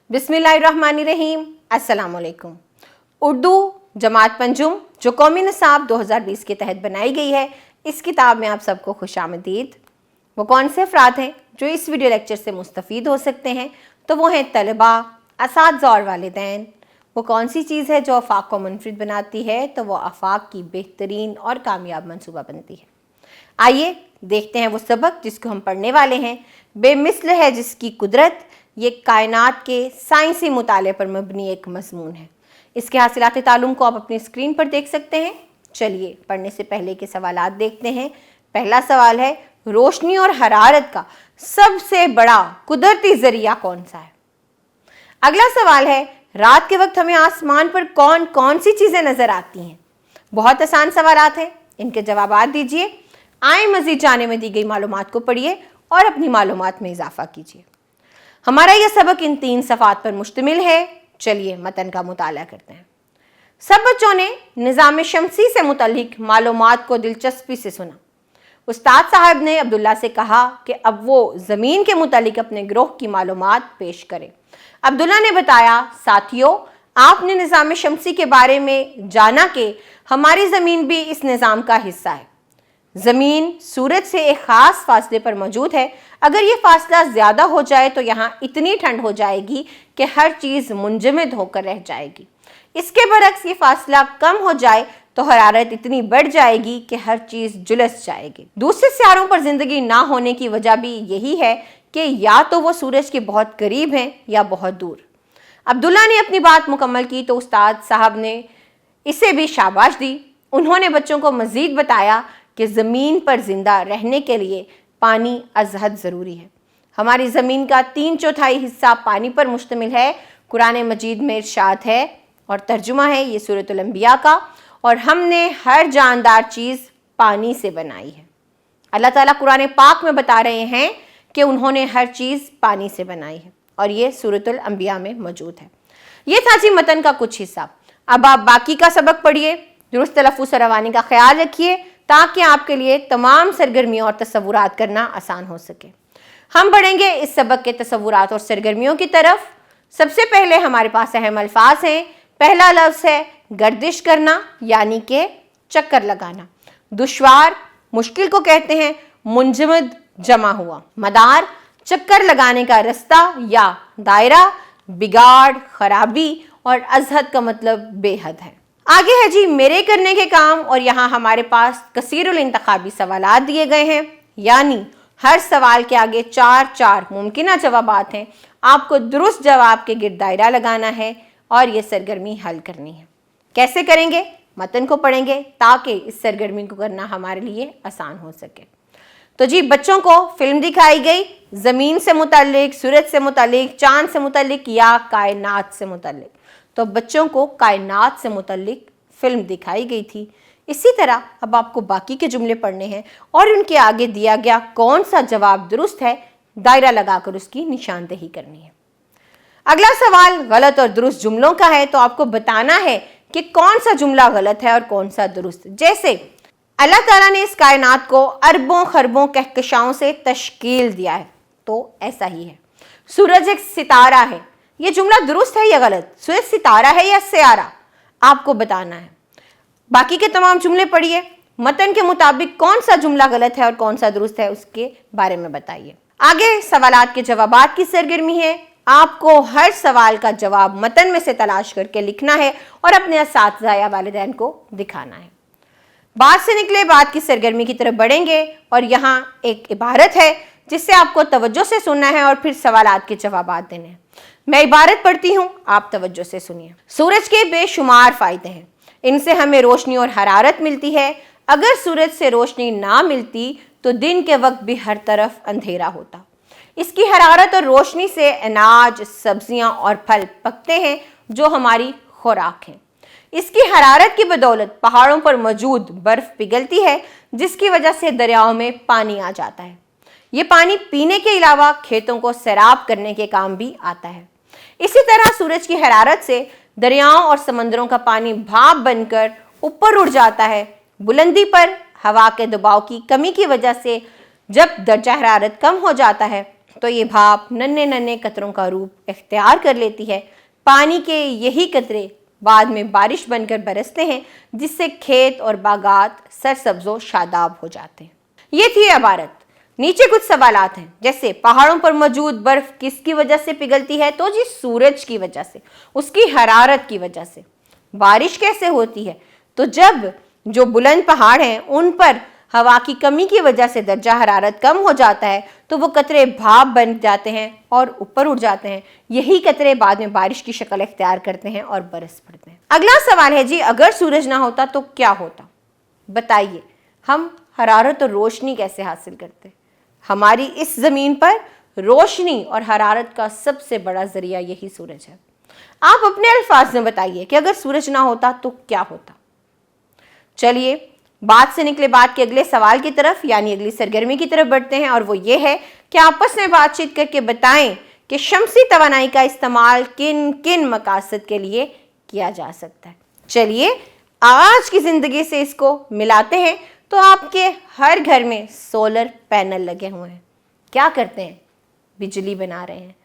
बिस्मिल्लाहिर्रहमानिर्रहीम। अस्सलाम वालेकुम। उर्दू जमात पंजुम जो कौमी निसाब 2020 के तहत बनाई गई है, इस किताब में आप सबको खुशामदीद। वो कौन से अफराद हैं जो इस वीडियो लेक्चर से मुस्तफ़ीद हो सकते हैं? तो वो हैं तलबा, असातिज़ा और वालिदैन। वो कौन सी चीज़ है जो आफाक को मुनफरिद बनाती है? तो वो आफाक की बेहतरीन और कामयाब मनसूबा बनती है। आइए देखते हैं वो सबक जिसको हम पढ़ने वाले हैं। बेमिसल है जिसकी कुदरत, ये कायनात के साइंसी मुताले पर मबनी एक मज़मून है। इसके हासिलात तालुम को आप अपनी स्क्रीन पर देख सकते हैं। चलिए पढ़ने से पहले के सवालात देखते हैं। पहला सवाल है, रोशनी और हरारत का सबसे बड़ा कुदरती ज़रिया कौन सा है? अगला सवाल है, रात के वक्त हमें आसमान पर कौन कौन सी चीज़ें नज़र आती हैं? बहुत आसान सवालात हैं, इनके जवाबात दीजिए। आए मज़ीद जाने में दी गई मालूमात को पढ़िए और अपनी मालूमात में इजाफा कीजिए। हमारा यह सबक इन 3 सफ़ात पर मुश्तमिल है। चलिए मतन का मुताला करते हैं। सब बच्चों ने निज़ाम शमसी से मुतल्लिक मालूमात को दिलचस्पी से सुना। उस्ताद साहब ने अब्दुल्ला से कहा कि अब वो ज़मीन के मुतल्लिक अपने ग्रोह की मालूमात पेश करें। अब्दुल्ला ने बताया, साथियों, आपने निज़ाम शमसी के बारे में जाना कि हमारी ज़मीन भी इस निज़ाम का हिस्सा है। ज़मीन सूरज से एक ख़ास फासले पर मौजूद है। अगर ये फासला ज़्यादा हो जाए तो यहाँ इतनी ठंड हो जाएगी कि हर चीज़ मुंजमद होकर रह जाएगी। इसके बरक्स ये फासला कम हो जाए तो हरारत इतनी बढ़ जाएगी कि हर चीज़ झुलस जाएगी। दूसरे सियारों पर ज़िंदगी ना होने की वजह भी यही है कि या तो वो सूरज के बहुत करीब हैं या बहुत दूर। अब्दुल्ला ने अपनी बात मुकम्मल की तो उस्ताद साहब ने इसे भी शाबाश दी। उन्होंने बच्चों को मज़ीद बताया कि ज़मीन पर ज़िंदा रहने के लिए पानी अज़हद ज़रूरी है। हमारी ज़मीन का 3/4 हिस्सा पानी पर मुश्तमिल है। कुरान मजीद में इरशाद है और तर्जुमा है ये सूरतुल अंबिया का, और हमने हर जानदार चीज़ पानी से बनाई है। अल्लाह ताला कुरान पाक में बता रहे हैं कि उन्होंने हर चीज़ पानी से बनाई है, और ये सूरतुल अंबिया में मौजूद है। ये था जी मतन का कुछ हिस्सा। अब आप बाकी का सबक पढ़िए। दुरुस्त तलफ़्फ़ुज़ और रवानी का ख्याल रखिए ताकि आपके लिए तमाम सरगर्मियों और तसव्वुरात करना आसान हो सके। हम बढ़ेंगे इस सबक के तसव्वुरात और सरगर्मियों की तरफ। सबसे पहले हमारे पास अहम अल्फाज हैं। पहला लफ्ज़ है गर्दिश करना, यानी कि चक्कर लगाना। दुश्वार, मुश्किल को कहते हैं मुंजमद, जमा हुआ। मदार, चक्कर लगाने का रास्ता या दायरा। बिगाड़, खराबी, और अज़हद का मतलब बेहद है। आगे है जी मेरे करने के काम, और यहाँ हमारे पास कसीरुल इंतखाबी सवालात दिए गए हैं, यानी हर सवाल के आगे 4 मुमकिन जवाबात हैं। आपको दुरुस्त जवाब के गिर्द दायरा लगाना है और ये सरगर्मी हल करनी है। कैसे करेंगे? मतन को पढ़ेंगे ताकि इस सरगर्मी को करना हमारे लिए आसान हो सके। तो जी बच्चों को फिल्म दिखाई गई ज़मीन से मुतल्लिक, सूरज से मुतल्लिक, चाँद से मुतल्लिक या कायनात से मुतल्लिक। तो बच्चों को कायनात से मुतल्लिक फिल्म दिखाई गई थी। इसी तरह अब आपको बाकी के जुमले पढ़ने हैं और उनके आगे दिया गया कौन सा जवाब दुरुस्त है, दायरा लगाकर उसकी निशानदेही करनी है। अगला सवाल गलत और दुरुस्त जुमलों का है, तो आपको बताना है कि कौन सा जुमला गलत है और कौन सा दुरुस्त। जैसे अल्लाह ताला ने इस कायनात को अरबों खरबों कहकशाओं से तश्कील दिया है, तो ऐसा ही है। सूरज एक सितारा है, ये जुमला दुरुस्त है या गलत? सूरज सितारा है या सियारा? आपको बताना है। बाकी के तमाम जुमले पढ़िए। मतन के मुताबिक कौन सा जुमला गलत है और कौन सा दुरुस्त है उसके बारे में बताइए। आगे सवालात के जवाबात की सरगर्मी है। आपको हर सवाल का जवाब मतन में से तलाश करके लिखना है और अपने असातिज़ा या वालिदैन को दिखाना है। बात से निकले बात की सरगर्मी की तरफ बढ़ेंगे, और यहाँ एक इबारत है जिससे आपको तवज्जो से सुनना है और फिर सवालात के जवाबात देने हैं। मैं इबारत पढ़ती हूँ, आप तवज्जो से सुनिए। सूरज के बेशुमार फ़ायदे हैं, इनसे हमें रोशनी और हरारत मिलती है। अगर सूरज से रोशनी ना मिलती तो दिन के वक्त भी हर तरफ अंधेरा होता। इसकी हरारत और रोशनी से अनाज, सब्जियां और फल पकते हैं जो हमारी खुराक हैं। इसकी हरारत की बदौलत पहाड़ों पर मौजूद बर्फ पिघलती है, जिसकी वजह से दरियाओं में पानी आ जाता है। ये पानी पीने के अलावा खेतों को सैराब करने के काम भी आता है। इसी तरह सूरज की हरारत से दरियाओं और समंदरों का पानी भाप बनकर ऊपर उड़ जाता है। बुलंदी पर हवा के दबाव की कमी की वजह से जब दर्जा हरारत कम हो जाता है तो ये भाप नन्हे नन्हे कतरों का रूप इख्तियार कर लेती है। पानी के यही कतरे बाद में बारिश बनकर बरसते हैं, जिससे खेत और बागात सरसब्जो शादाब हो जाते हैं। ये थी इबारत। नीचे कुछ सवालात हैं, जैसे पहाड़ों पर मौजूद बर्फ किसकी वजह से पिघलती है? तो जी सूरज की वजह से, उसकी हरारत की वजह से। बारिश कैसे होती है? तो जब जो बुलंद पहाड़ हैं उन पर हवा की कमी की वजह से दर्जा हरारत कम हो जाता है, तो वो कतरे भाप बन जाते हैं और ऊपर उठ जाते हैं। यही कतरे बाद में बारिश की शक्ल इख्तियार करते हैं और बरस पड़ते हैं। अगला सवाल है जी, अगर सूरज ना होता तो क्या होता? बताइए, हम हरारत और रोशनी कैसे हासिल करते? हमारी इस ज़मीन पर रोशनी और हरारत का सबसे बड़ा ज़रिया यही सूरज है। आप अपने अल्फाज में बताइए कि अगर सूरज ना होता तो क्या होता? चलिए बात से निकले बात के अगले सवाल की तरफ, यानी अगली सरगर्मी की तरफ बढ़ते हैं, और वो ये है कि आपस में बातचीत करके बताएं कि शमसी तवानाई का इस्तेमाल किन किन मकासद के लिए किया जा सकता है। चलिए आज की ज़िंदगी से इसको मिलाते हैं। तो आपके हर घर में सोलर पैनल लगे हुए हैं। क्या करते हैं? बिजली बना रहे हैं।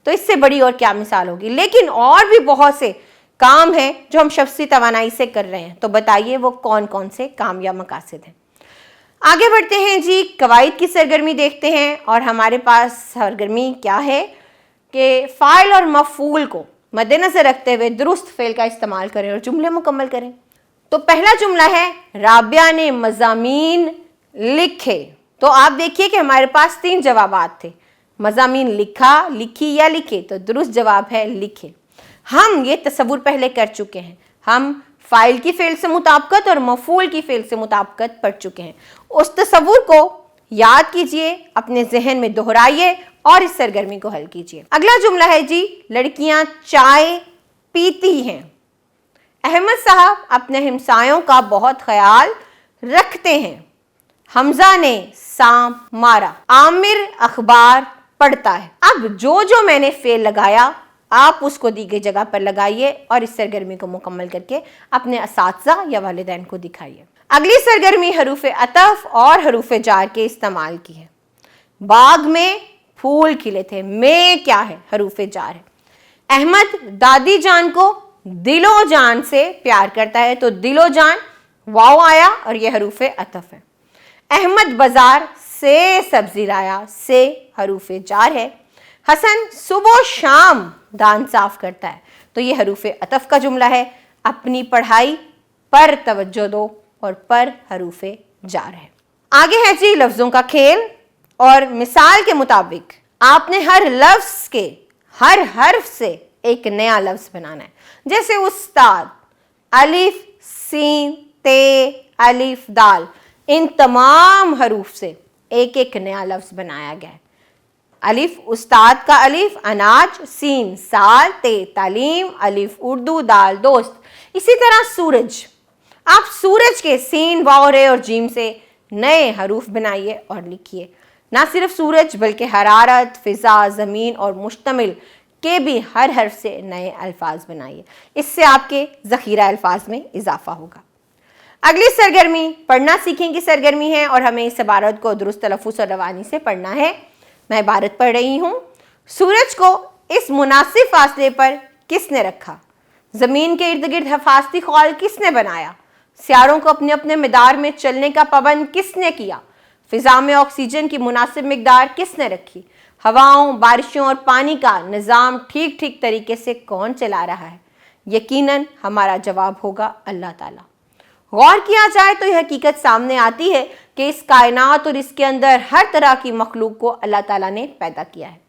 तो इससे बड़ी और क्या मिसाल होगी? लेकिन और भी बहुत से काम हैं जो हम शमसी तवानाई से कर रहे हैं। तो बताइए वो कौन कौन से काम या मकासद हैं। आगे बढ़ते हैं जी, कवायद की सरगर्मी देखते हैं। और हमारे पास सरगर्मी क्या है कि फ़ाइल और मफ़ूल को मद्देनज़र रखते हुए दुरुस्त फ़ेल का इस्तेमाल करें और जुमले मुकम्मल करें। तो पहला जुमला है, राबिया ने मज़ामीन लिखे। तो आप देखिए कि हमारे पास 3 जवाबात थे, मज़ामीन लिखा, लिखी या लिखे। तो दुरुस्त जवाब है लिखे। हम ये तसव्वुर पहले कर चुके हैं, हम फ़ाइल की फ़ेल से मुताबिकत और मफ़ूल की फ़ेल से मुताबिकत पढ़ चुके हैं। उस तसव्वुर को याद कीजिए, अपने जहन में दोहराइए और इस सरगर्मी को हल कीजिए। अगला जुमला है जी, लड़कियां चाय पीती हैं। अहमद साहब अपने हमसायों का बहुत ख्याल रखते हैं। हमजा ने सांप मारा। आमिर अखबार पढ़ता है। अब जो जो मैंने फेल लगाया आप उसको दी गई जगह पर लगाइए और इस सरगर्मी को मुकम्मल करके अपने असातिज़ा या वालिदैन को दिखाइए। अगली सरगर्मी हरूफ अतफ और हरूफ जार के इस्तेमाल की है। बाग में फूल खिले थे। में क्या है? हरूफ जार है। अहमद दादी जान को दिलो जान से प्यार करता है। तो दिलो जान वाव आया और यह हरूफ अतफ है। अहमद बाजार से सब्जी लाया। से हरूफ जार है। हसन सुबह शाम दान साफ करता है। तो ये हरूफ अतफ का जुमला है। अपनी पढ़ाई पर तवज्जो दो और पर हरूफ जार है। आगे है जी लफ्ज़ों का खेल। और मिसाल के मुताबिक आपने हर लफ्ज़ के हर हर्फ से एक नया लफ्ज़ बनाना है। जैसे उस्ताद, अलिफ सीन ते अलिफ दाल, इन तमाम हरूफ से एक एक नया लफ्ज़ बनाया गया है। अलिफ उस्ताद का अलिफ, अनाज, सीन साल, ते तालीम, अलिफ उर्दू, दाल दोस्त। इसी तरह सूरज, आप सूरज के सीन वाव रे और जीम से नए हरूफ बनाइए और लिखिए। ना सिर्फ सूरज बल्कि हरारत, फिजा, ज़मीन और मुश्तमिल के भी हर हर्फ से नए अल्फाज बनाइए। इससे आपके ज़ख़ीरा अल्फाज में इजाफा होगा। अगली सरगर्मी पढ़ना सीखें की सरगर्मी है और हमें इस इबारत को दुरुस्त तलफ़्फ़ुज़ और रवानी से पढ़ना है। मैं इबारत पढ़ रही हूँ। सूरज को इस मुनासिब फासले पर किसने रखा? ज़मीन के इर्द गिर्द हिफाजती खौल किसने बनाया? सियारों को अपने अपने मिदार में चलने का पाबंद किसने किया? फ़िज़ा में ऑक्सीजन की मुनासिब मिकदार किसने रखी? हवाओं, बारिशों और पानी का निज़ाम ठीक ठीक तरीके से कौन चला रहा है? यकीनन हमारा जवाब होगा अल्लाह ताला। गौर किया जाए तो यह हकीकत सामने आती है कि इस कायनात और इसके अंदर हर तरह की मखलूक को अल्लाह ताला ने पैदा किया है।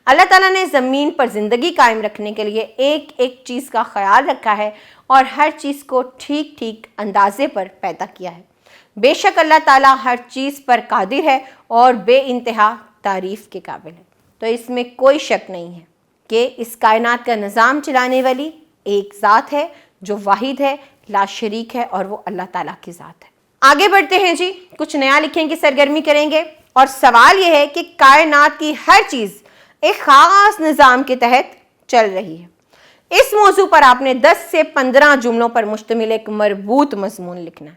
अल्लाह ताला ने ज़मीन पर ज़िंदगी कायम रखने के लिए एक एक चीज़ का ख्याल रखा है और हर चीज़ को ठीक ठीक अंदाजे पर पैदा किया है। बेशक अल्लाह ताला हर चीज़ पर कादिर है और बेइंतहा तारीफ़ के काबिल है। तो इसमें कोई शक नहीं है कि इस कायनात का निज़ाम चलाने वाली एक ज़ात है जो वाहिद है, ला शरीक है, और वो अल्लाह ताला की ज़ात है। आगे बढ़ते हैं जी, कुछ नया लिखें की सरगर्मी करेंगे। और सवाल यह है कि कायनात की हर चीज़ एक ख़ास निज़ाम के तहत चल रही है। इस मौजू पर आपने 10 से 15 जुमलों पर मुश्तमिल एक मरबूत मज़मून लिखना है।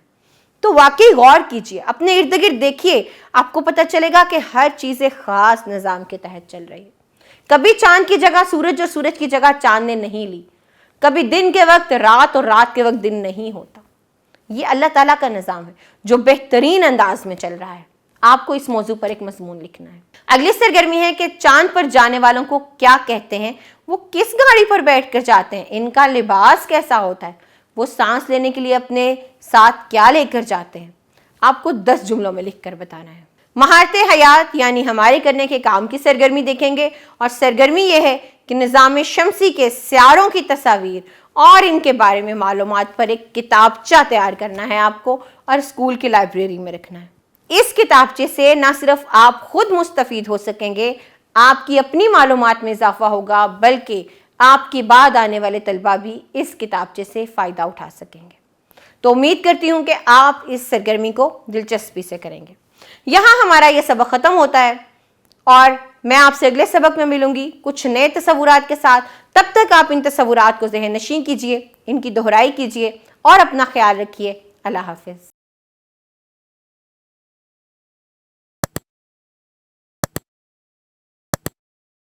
تو واقعی غور کیجئے، اپنے ارد گرد دیکھیے، آپ کو پتہ چلے گا کہ ہر چیز ایک خاص نظام کے تحت چل رہی ہے۔ کبھی چاند کی جگہ سورج اور سورج کی جگہ چاند نے نہیں لی، کبھی دن کے وقت رات اور رات کے وقت دن نہیں ہوتا۔ یہ اللہ تعالیٰ کا نظام ہے جو بہترین انداز میں چل رہا ہے۔ آپ کو اس موضوع پر ایک مضمون لکھنا ہے۔ اگلی سرگرمی ہے کہ چاند پر جانے والوں کو کیا کہتے ہیں، وہ کس گاڑی پر بیٹھ کر جاتے ہیں، ان کا لباس کیسا ہوتا ہے، وہ سانس لینے کے لیے اپنے ساتھ کیا لے کر جاتے ہیں۔ آپ کو 10 جملوں میں لکھ کر بتانا ہے۔ مہارت حیات یعنی ہمارے کرنے کے کام کی سرگرمی دیکھیں گے، اور سرگرمی یہ ہے کہ نظام شمسی کے سیاروں کی تصاویر اور ان کے بارے میں معلومات پر ایک کتابچہ تیار کرنا ہے آپ کو، اور اسکول کی لائبریری میں رکھنا ہے۔ اس کتابچے سے نہ صرف آپ خود مستفید ہو سکیں گے، آپ کی اپنی معلومات میں اضافہ ہوگا، بلکہ آپ کے بعد آنے والے طلبہ بھی اس کتابچے سے فائدہ اٹھا سکیں گے۔ تو امید کرتی ہوں کہ آپ اس سرگرمی کو دلچسپی سے کریں گے۔ یہاں ہمارا یہ سبق ختم ہوتا ہے، اور میں آپ سے اگلے سبق میں ملوں گی کچھ نئے تصورات کے ساتھ۔ تب تک آپ ان تصورات کو ذہن نشین کیجئے، ان کی دہرائی کیجئے، اور اپنا خیال رکھیے۔ اللہ حافظ۔